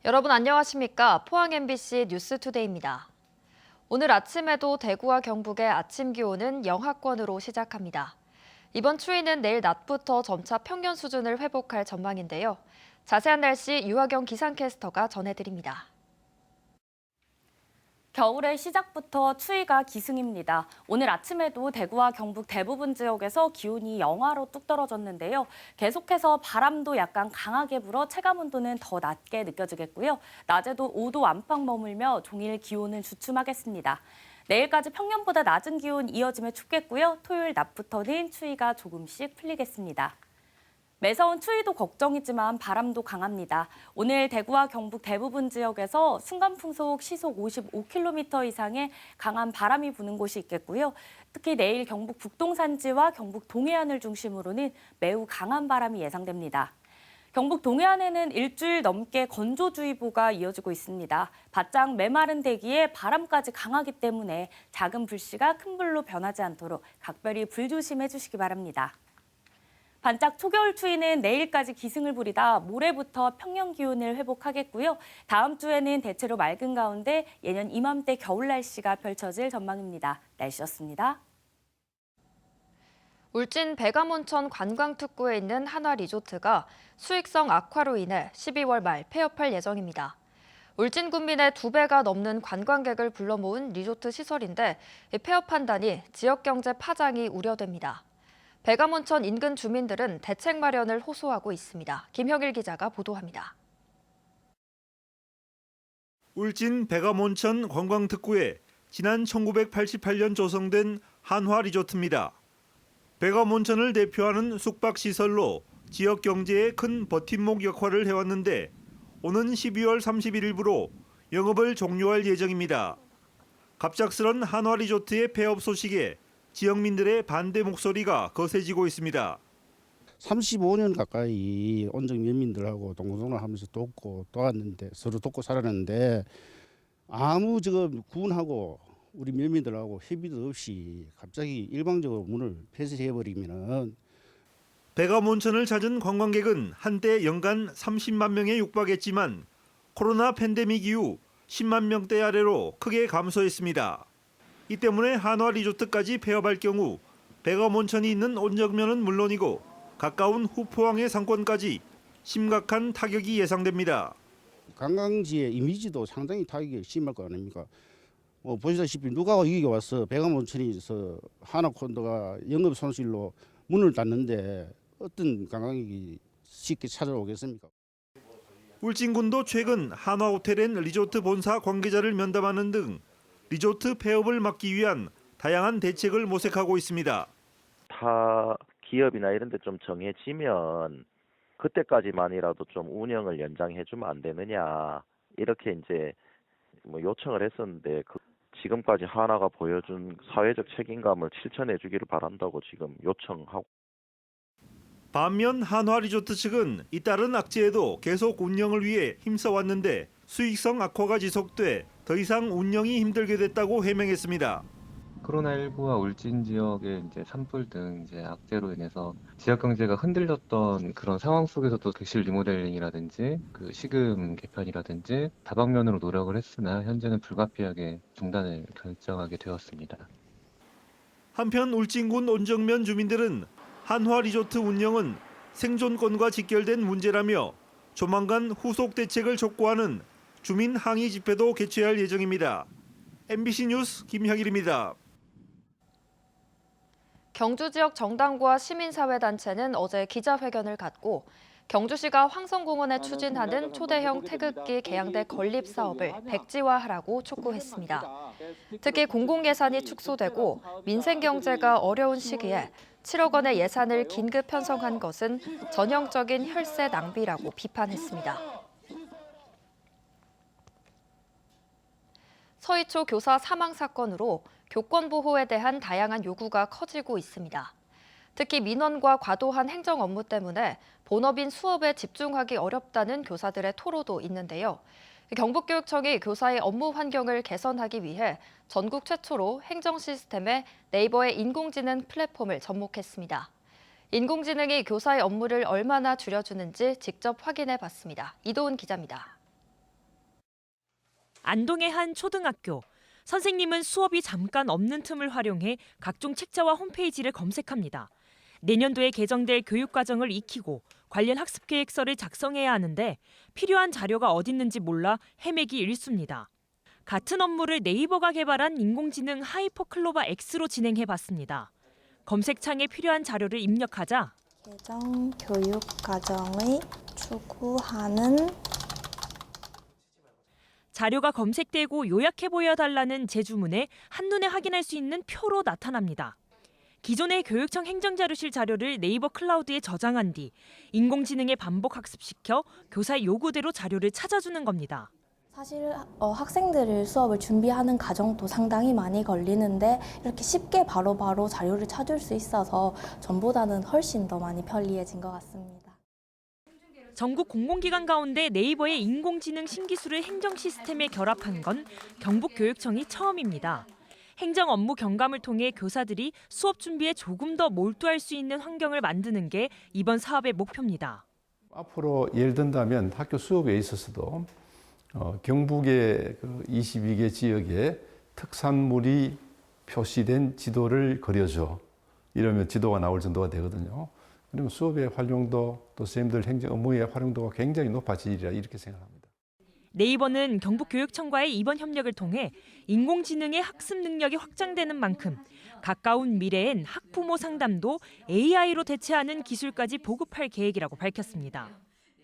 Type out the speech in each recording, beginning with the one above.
여러분 안녕하십니까? 포항 MBC 뉴스투데이입니다. 오늘 아침에도 대구와 경북의 아침 기온은 영하권으로 시작합니다. 이번 추위는 내일 낮부터 점차 평년 수준을 회복할 전망인데요. 자세한 날씨 유하경 기상캐스터가 전해드립니다. 겨울의 시작부터 추위가 기승입니다. 오늘 아침에도 대구와 경북 대부분 지역에서 기온이 영하로 뚝 떨어졌는데요. 계속해서 바람도 약간 강하게 불어 체감온도는 더 낮게 느껴지겠고요. 낮에도 5도 안팎 머물며 종일 기온은 주춤하겠습니다. 내일까지 평년보다 낮은 기온 이어지며 춥겠고요. 토요일 낮부터는 추위가 조금씩 풀리겠습니다. 매서운 추위도 걱정이지만 바람도 강합니다. 오늘 대구와 경북 대부분 지역에서 순간풍속 시속 55km 이상의 강한 바람이 부는 곳이 있겠고요. 특히 내일 경북 북동산지와 경북 동해안을 중심으로는 매우 강한 바람이 예상됩니다. 경북 동해안에는 일주일 넘게 건조주의보가 이어지고 있습니다. 바짝 메마른 대기에 바람까지 강하기 때문에 작은 불씨가 큰 불로 변하지 않도록 각별히 불조심해 주시기 바랍니다. 반짝 초겨울 추위는 내일까지 기승을 부리다 모레부터 평년 기온을 회복하겠고요. 다음 주에는 대체로 맑은 가운데 예년 이맘때 겨울 날씨가 펼쳐질 전망입니다. 날씨였습니다. 울진 백암온천 관광특구에 있는 한화 리조트가 수익성 악화로 인해 12월 말 폐업할 예정입니다. 울진 군민의 2배가 넘는 관광객을 불러 모은 리조트 시설인데 폐업한다니 지역 경제 파장이 우려됩니다. 백암온천 인근 주민들은 대책 마련을 호소하고 있습니다. 김혁일 기자가 보도합니다. 울진 백암온천 관광특구에 지난 1988년 조성된 한화 리조트입니다. 백암온천을 대표하는 숙박시설로 지역 경제에 큰 버팀목 역할을 해왔는데 오는 12월 31일부로 영업을 종료할 예정입니다. 갑작스런 한화 리조트의 폐업 소식에 지역민들의 반대 목소리가 거세지고 있습니다. 35년 가까이 온적 면민들하고 동고동락하면서 돕고 도왔는데 서로 돕고 살았는데 아무 군하고 우리 면민들하고 협의도 없이 갑자기 일방적으로 문을 폐쇄해버리면은 백암온천을 찾은 관광객은 한때 연간 30만 명에 육박했지만 코로나 팬데믹 이후 10만 명대 아래로 크게 감소했습니다. 이 때문에 한화 리조트까지 폐업할 경우 백암온천이 있는 온정면은 물론이고 가까운 후포항의 상권까지 심각한 타격이 예상됩니다. 관광지의 이미지도 상당히 타격이 심할 거 아닙니까? 보시다시피 누가 여기 와서 백암온천에서 하나콘도가 영업 손실로 문을 닫는데 어떤 관광객이 쉽게 찾아오겠습니까? 울진군도 최근 한화호텔 앤 리조트 본사 관계자를 면담하는 등 리조트 폐업을 막기 위한 다양한 대책을 모색하고 있습니다. 타 기업이나 이런 데 좀 정해지면 그때까지만이라도 좀 운영을 연장해주면 안 되느냐 이렇게 이제 요청을 했었는데 지금까지 하나가 보여준 사회적 책임감을 실천해주기를 바란다고 지금 요청하고. 반면 한화 리조트 측은 잇따른 악재에도 계속 운영을 위해 힘써왔는데 수익성 악화가 지속돼 더 이상 운영이 힘들게 됐다고 해명했습니다. 코로나19와 울진 지역의 이제 산불 등 이제 악재로 인해서 지역 경제가 흔들렸던 그런 상황 속에서도 객실 리모델링이라든지 그 시금 개편이라든지 다방면으로 노력을 했으나 현재는 불가피하게 중단을 결정하게 되었습니다. 한편 울진군 온정면 주민들은 한화 리조트 운영은 생존권과 직결된 문제라며 조만간 후속 대책을 촉구하는 주민 항의 집회도 개최할 예정입니다. MBC 뉴스 김형일입니다. 경주 지역 정당과 시민사회단체는 어제 기자회견을 갖고 경주시가 황성공원에 추진하는 초대형 태극기 개양대 건립 사업을 백지화하라고 촉구했습니다. 특히 공공예산이 축소되고 민생경제가 어려운 시기에 7억 원의 예산을 긴급 편성한 것은 전형적인 혈세 낭비라고 비판했습니다. 서희초 교사 사망 사건으로 교권 보호에 대한 다양한 요구가 커지고 있습니다. 특히 민원과 과도한 행정 업무 때문에 본업인 수업에 집중하기 어렵다는 교사들의 토로도 있는데요. 경북교육청이 교사의 업무 환경을 개선하기 위해 전국 최초로 행정 시스템에 네이버의 인공지능 플랫폼을 접목했습니다. 인공지능이 교사의 업무를 얼마나 줄여주는지 직접 확인해 봤습니다. 이도훈 기자입니다. 안동의 한 초등학교. 선생님은 수업이 잠깐 없는 틈을 활용해 각종 책자와 홈페이지를 검색합니다. 내년도에 개정될 교육과정을 익히고 관련 학습계획서를 작성해야 하는데 필요한 자료가 어딨는지 몰라 헤매기 일쑤입니다. 같은 업무를 네이버가 개발한 인공지능 하이퍼클로바 X로 진행해봤습니다. 검색창에 필요한 자료를 입력하자 개정 교육 과정의 추구하는 자료가 검색되고 요약해 보여달라는 제주문에 한눈에 확인할 수 있는 표로 나타납니다. 기존의 교육청 행정자료실 자료를 네이버 클라우드에 저장한 뒤 인공지능에 반복 학습시켜 교사의 요구대로 자료를 찾아주는 겁니다. 사실 학생들을 수업을 준비하는 과정도 상당히 많이 걸리는데 이렇게 쉽게 바로바로 자료를 찾을 수 있어서 전보다는 훨씬 더 많이 편리해진 것 같습니다. 전국 공공기관 가운데 네이버의 인공지능 신기술을 행정 시스템에 결합한 건 경북교육청이 처음입니다. 행정 업무 경감을 통해 교사들이 수업 준비에 조금 더 몰두할 수 있는 환경을 만드는 게 이번 사업의 목표입니다. 앞으로 예를 든다면 학교 수업에 있어서도 경북의 22개 지역에 특산물이 표시된 지도를 그려줘. 이러면 지도가 나올 정도가 되거든요. 그러면 수업의 활용도 또 선생님들 행정 업무의 활용도가 굉장히 높아지리라 이렇게 생각합니다. 네이버는 경북교육청과의 이번 협력을 통해 인공지능의 학습 능력이 확장되는 만큼 가까운 미래엔 학부모 상담도 AI로 대체하는 기술까지 보급할 계획이라고 밝혔습니다.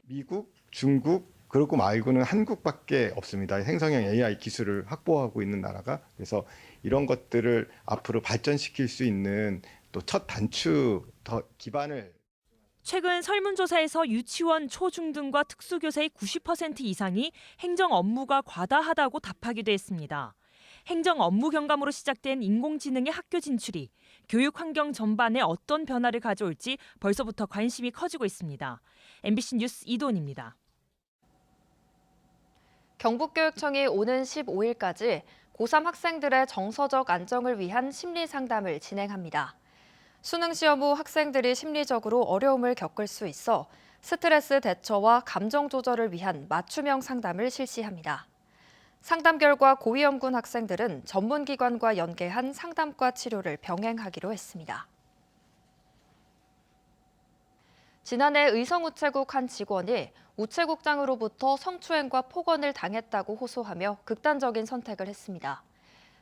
미국, 중국, 그렇고 말고는 한국밖에 없습니다. 생성형 AI 기술을 확보하고 있는 나라가. 그래서 이런 것들을 앞으로 발전시킬 수 있는 또 첫 단추 더 기반을 최근 설문조사에서 유치원, 초중등과 특수교사의 90% 이상이 행정 업무가 과다하다고 답하기도 했습니다. 행정 업무 경감으로 시작된 인공지능의 학교 진출이 교육 환경 전반에 어떤 변화를 가져올지 벌써부터 관심이 커지고 있습니다. MBC 뉴스 이도은입니다. 경북교육청이 오는 15일까지 고3 학생들의 정서적 안정을 위한 심리 상담을 진행합니다. 수능 시험 후 학생들이 심리적으로 어려움을 겪을 수 있어 스트레스 대처와 감정 조절을 위한 맞춤형 상담을 실시합니다. 상담 결과 고위험군 학생들은 전문기관과 연계한 상담과 치료를 병행하기로 했습니다. 지난해 의성우체국 한 직원이 우체국장으로부터 성추행과 폭언을 당했다고 호소하며 극단적인 선택을 했습니다.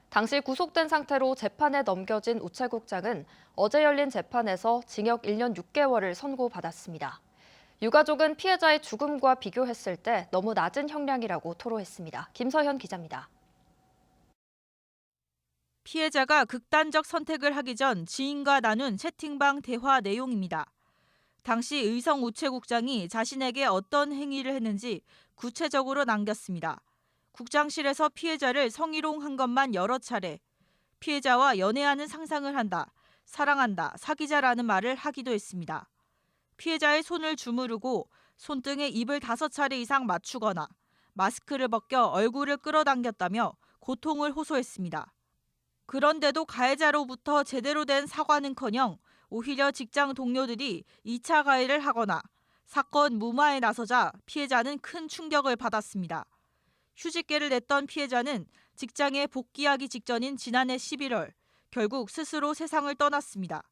당시 구속된 상태로 재판에 넘겨진 우체국장은 어제 열린 재판에서 징역 1년 6개월을 선고받았습니다. 유가족은 피해자의 죽음과 비교했을 때 너무 낮은 형량이라고 토로했습니다. 김서현 기자입니다. 피해자가 극단적 선택을 하기 전 지인과 나눈 채팅방 대화 내용입니다. 당시 의성 우체국장이 자신에게 어떤 행위를 했는지 구체적으로 남겼습니다. 국장실에서 피해자를 성희롱한 것만 여러 차례, 피해자와 연애하는 상상을 한다, 사랑한다, 사귀자라는 말을 하기도 했습니다. 피해자의 손을 주무르고 손등에 입을 5차례 이상 맞추거나 마스크를 벗겨 얼굴을 끌어당겼다며 고통을 호소했습니다. 그런데도 가해자로부터 제대로 된 사과는커녕 오히려 직장 동료들이 2차 가해를 하거나 사건 무마에 나서자 피해자는 큰 충격을 받았습니다. 휴직계를 냈던 피해자는 직장에 복귀하기 직전인 지난해 11월 결국 스스로 세상을 떠났습니다.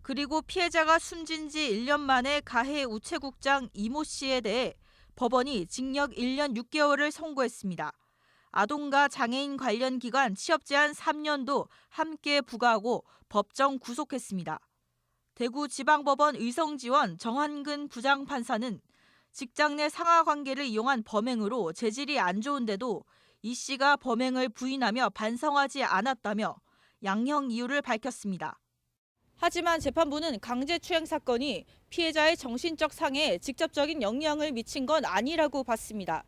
그리고 피해자가 숨진 지 1년 만에 가해 우체국장 이모 씨에 대해 법원이 징역 1년 6개월을 선고했습니다. 아동과 장애인 관련 기관 취업 제한 3년도 함께 부과하고 법정 구속했습니다. 대구지방법원 의성지원 정한근 부장판사는 직장 내 상하 관계를 이용한 범행으로 재질이 안 좋은데도 이 씨가 범행을 부인하며 반성하지 않았다며 양형 이유를 밝혔습니다. 하지만 재판부는 강제추행 사건이 피해자의 정신적 상해에 직접적인 영향을 미친 건 아니라고 봤습니다.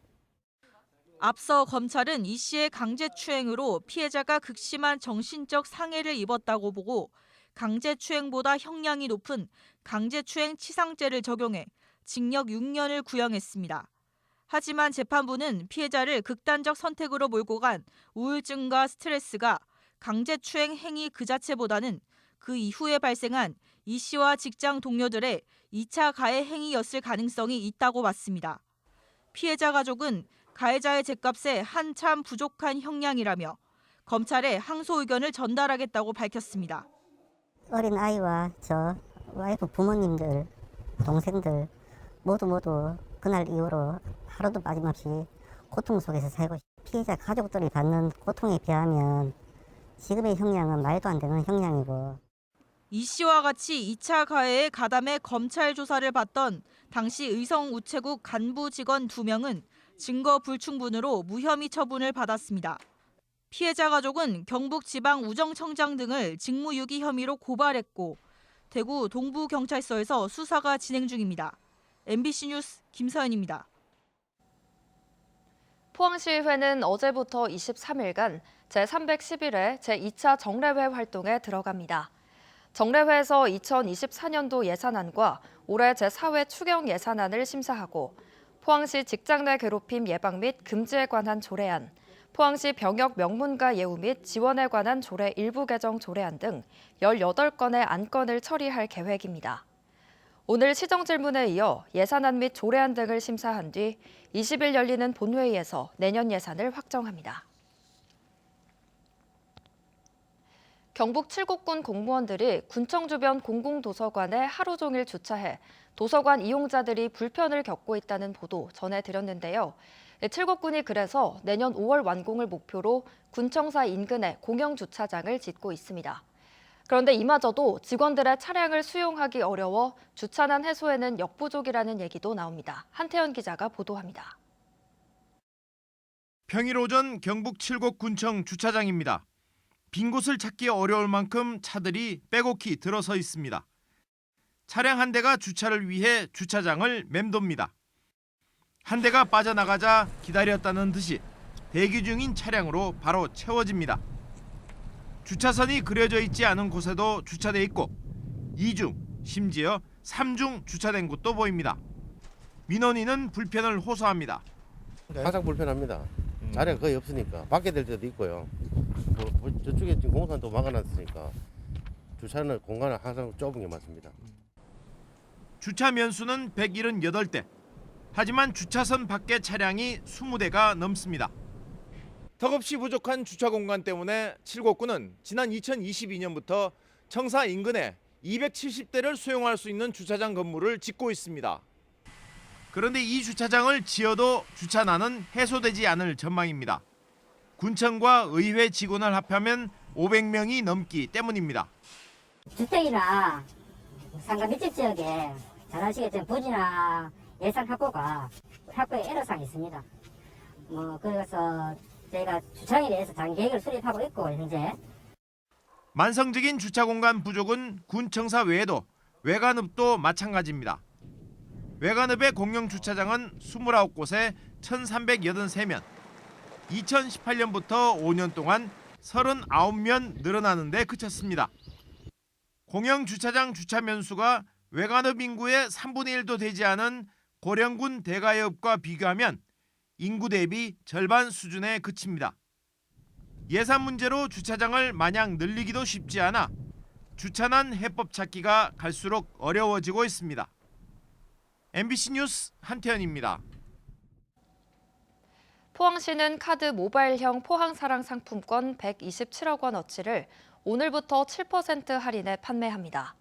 앞서 검찰은 이 씨의 강제추행으로 피해자가 극심한 정신적 상해를 입었다고 보고 강제추행보다 형량이 높은 강제추행 치상죄를 적용해 징역 6년을 구형했습니다. 하지만 재판부는 피해자를 극단적 선택으로 몰고 간 우울증과 스트레스가 강제추행 행위 그 자체보다는 그 이후에 발생한 이 씨와 직장 동료들의 2차 가해 행위였을 가능성이 있다고 봤습니다. 피해자 가족은 가해자의 죗값에 한참 부족한 형량이라며 검찰에 항소 의견을 전달하겠다고 밝혔습니다. 어린 아이와 저 와이프 부모님들, 동생들 모두 그날 이후로 하루도 빠짐없이 고통 속에서 살고 피해자 가족들이 받는 고통에 비하면 지금의 형량은 말도 안 되는 형량이고. 이 씨와 같이 2차 가해에 가담해 검찰 조사를 받던 당시 의성우체국 간부 직원 2명은 증거 불충분으로 무혐의 처분을 받았습니다. 피해자 가족은 경북지방우정청장 등을 직무유기 혐의로 고발했고 대구 동부경찰서에서 수사가 진행 중입니다. MBC 뉴스 김서연입니다. 포항시의회는 어제부터 23일간 제311회 제2차 정례회 활동에 들어갑니다. 정례회에서 2024년도 예산안과 올해 제4회 추경 예산안을 심사하고 포항시 직장 내 괴롭힘 예방 및 금지에 관한 조례안, 포항시 병역 명문가 예우 및 지원에 관한 조례 일부 개정 조례안 등 18건의 안건을 처리할 계획입니다. 오늘 시정질문에 이어 예산안 및 조례안 등을 심사한 뒤 20일 열리는 본회의에서 내년 예산을 확정합니다. 경북 칠곡군 공무원들이 군청 주변 공공도서관에 하루 종일 주차해 도서관 이용자들이 불편을 겪고 있다는 보도 전해드렸는데요. 칠곡군이 그래서 내년 5월 완공을 목표로 군청사 인근에 공영주차장을 짓고 있습니다. 그런데 이마저도 직원들의 차량을 수용하기 어려워 주차난 해소에는 역부족이라는 얘기도 나옵니다. 한태현 기자가 보도합니다. 평일 오전 경북 칠곡군청 주차장입니다. 빈 곳을 찾기 어려울 만큼 차들이 빼곡히 들어서 있습니다. 차량 한 대가 주차를 위해 주차장을 맴돕니다. 한 대가 빠져나가자 기다렸다는 듯이 대기 중인 차량으로 바로 채워집니다. 주차선이 그려져 있지 않은 곳에도 주차돼 있고 2중, 심지어 3중 주차된 곳도 보입니다. 민원인은 불편을 호소합니다. 가장 불편합니다. 자리가 거의 없으니까 밖에 될 때도 있고요. 뭐 저쪽에 지금 공사도 막아놨으니까 주차는 공간은 항상 좁은 게 맞습니다. 주차 면수는 178대. 하지만 주차선 밖에 차량이 20대가 넘습니다. 턱없이 부족한 주차 공간 때문에 칠곡군은 지난 2022년부터 청사 인근에 270대를 수용할 수 있는 주차장 건물을 짓고 있습니다. 그런데 이 주차장을 지어도 주차난은 해소되지 않을 전망입니다. 군청과 의회 직원을 합하면 500명이 넘기 때문입니다. 주택이나 상가 밀집 지역에 잘 아시겠지만 부지나 예산 확보에 애로사항이 있습니다. 그래서 저희가 주차장에 대해서 장기계획을 수립하고 있고 현재 만성적인 주차 공간 부족은 군청사 외에도 외관읍도 마찬가지입니다. 외관읍의 공영 주차장은 29곳에 1,383면, 2018년부터 5년 동안 39면 늘어나는 데 그쳤습니다. 공영 주차장 주차 면수가 외관읍 인구의 3분의 1도 되지 않은 고령군 대가읍과 비교하면 인구 대비 절반 수준에 그칩니다. 예산 문제로 주차장을 마냥 늘리기도 쉽지 않아 주차난 해법 찾기가 갈수록 어려워지고 있습니다. MBC 뉴스 한태현입니다. 포항시는 카드 모바일형 포항사랑 상품권 127억 원어치를 오늘부터 7% 할인해 판매합니다.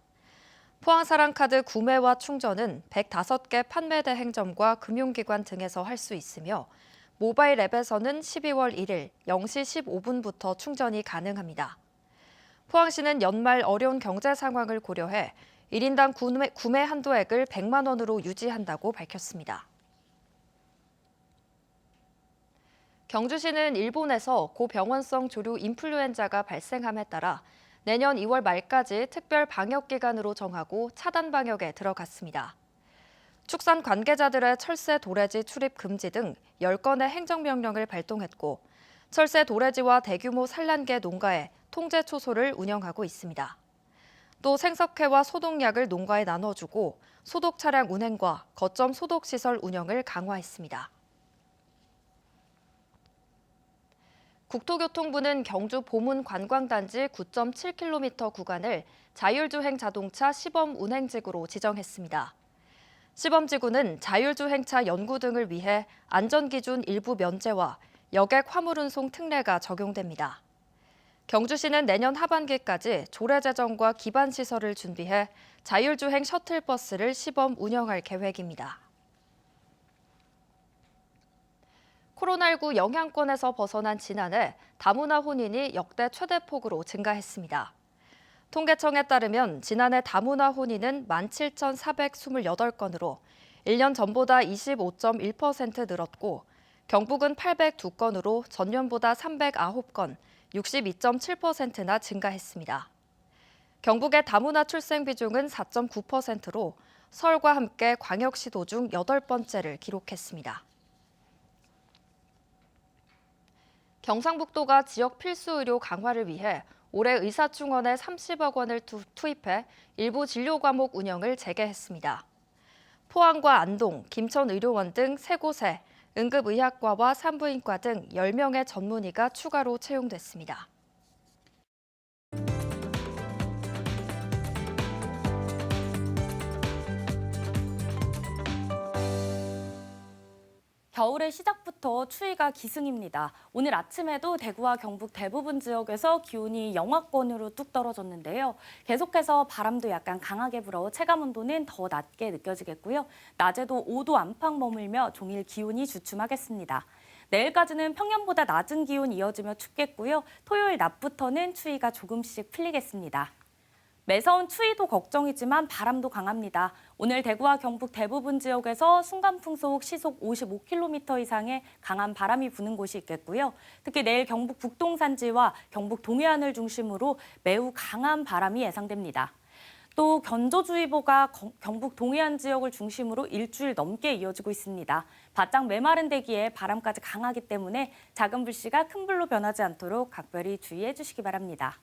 포항사랑 카드 구매와 충전은 105개 판매 대행점과 금융기관 등에서 할 수 있으며 모바일 앱에서는 12월 1일 0시 15분부터 충전이 가능합니다. 포항시는 연말 어려운 경제 상황을 고려해 1인당 구매 한도액을 100만 원으로 유지한다고 밝혔습니다. 경주시는 일본에서 고병원성 조류 인플루엔자가 발생함에 따라 내년 2월 말까지 특별 방역 기간으로 정하고 차단 방역에 들어갔습니다. 축산 관계자들의 철새 도래지 출입 금지 등 10건의 행정명령을 발동했고 철새 도래지와 대규모 산란계 농가에 통제 초소를 운영하고 있습니다. 또 생석회와 소독약을 농가에 나눠주고 소독 차량 운행과 거점 소독시설 운영을 강화했습니다. 국토교통부는 경주 보문 관광단지 9.7km 구간을 자율주행 자동차 시범 운행지구로 지정했습니다. 시범지구는 자율주행차 연구 등을 위해 안전기준 일부 면제와 여객 화물운송 특례가 적용됩니다. 경주시는 내년 하반기까지 조례제정과 기반시설을 준비해 자율주행 셔틀버스를 시범 운영할 계획입니다. 코로나19 영향권에서 벗어난 지난해 다문화 혼인이 역대 최대폭으로 증가했습니다. 통계청에 따르면 지난해 다문화 혼인은 17,428건으로 1년 전보다 25.1% 늘었고 경북은 802건으로 전년보다 309건, 62.7%나 증가했습니다. 경북의 다문화 출생 비중은 4.9%로 서울과 함께 광역시도 중 8번째를 기록했습니다. 경상북도가 지역 필수 의료 강화를 위해 올해 의사충원에 30억 원을 투입해 일부 진료 과목 운영을 재개했습니다. 포항과 안동, 김천의료원 등 3곳에 응급의학과와 산부인과 등 10명의 전문의가 추가로 채용됐습니다. 겨울의 시작부터 추위가 기승입니다. 오늘 아침에도 대구와 경북 대부분 지역에서 기온이 영하권으로 뚝 떨어졌는데요. 계속해서 바람도 약간 강하게 불어 체감온도는 더 낮게 느껴지겠고요. 낮에도 5도 안팎 머물며 종일 기온이 주춤하겠습니다. 내일까지는 평년보다 낮은 기온 이어지며 춥겠고요. 토요일 낮부터는 추위가 조금씩 풀리겠습니다. 매서운 추위도 걱정이지만 바람도 강합니다. 오늘 대구와 경북 대부분 지역에서 순간풍속 시속 55km 이상의 강한 바람이 부는 곳이 있겠고요. 특히 내일 경북 북동산지와 경북 동해안을 중심으로 매우 강한 바람이 예상됩니다. 또 건조주의보가 경북 동해안 지역을 중심으로 일주일 넘게 이어지고 있습니다. 바짝 메마른 대기에 바람까지 강하기 때문에 작은 불씨가 큰 불로 변하지 않도록 각별히 주의해 주시기 바랍니다.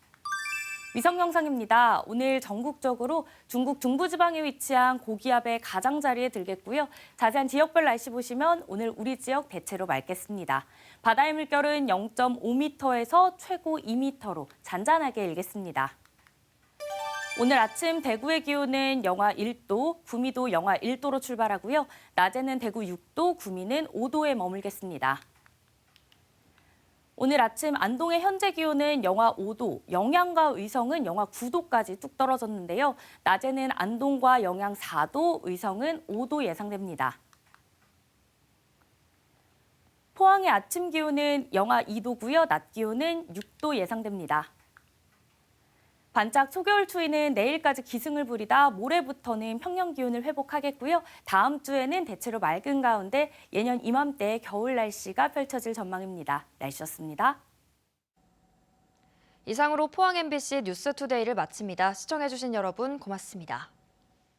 위성 영상입니다. 오늘 전국적으로 중국 중부지방에 위치한 고기압의 가장자리에 들겠고요. 자세한 지역별 날씨 보시면 오늘 우리 지역 대체로 맑겠습니다. 바다의 물결은 0.5m에서 최고 2m로 잔잔하게 일겠습니다. 오늘 아침 대구의 기온은 영하 1도, 구미도 영하 1도로 출발하고요. 낮에는 대구 6도, 구미는 5도에 머물겠습니다. 오늘 아침 안동의 현재 기온은 영하 5도, 영양과 의성은 영하 9도까지 뚝 떨어졌는데요. 낮에는 안동과 영양 4도, 의성은 5도 예상됩니다. 포항의 아침 기온은 영하 2도고요. 낮 기온은 6도 예상됩니다. 반짝 초겨울 추위는 내일까지 기승을 부리다 모레부터는 평년 기온을 회복하겠고요. 다음 주에는 대체로 맑은 가운데 예년 이맘때 겨울 날씨가 펼쳐질 전망입니다. 날씨였습니다. 이상으로 포항 MBC 뉴스투데이를 마칩니다. 시청해주신 여러분 고맙습니다.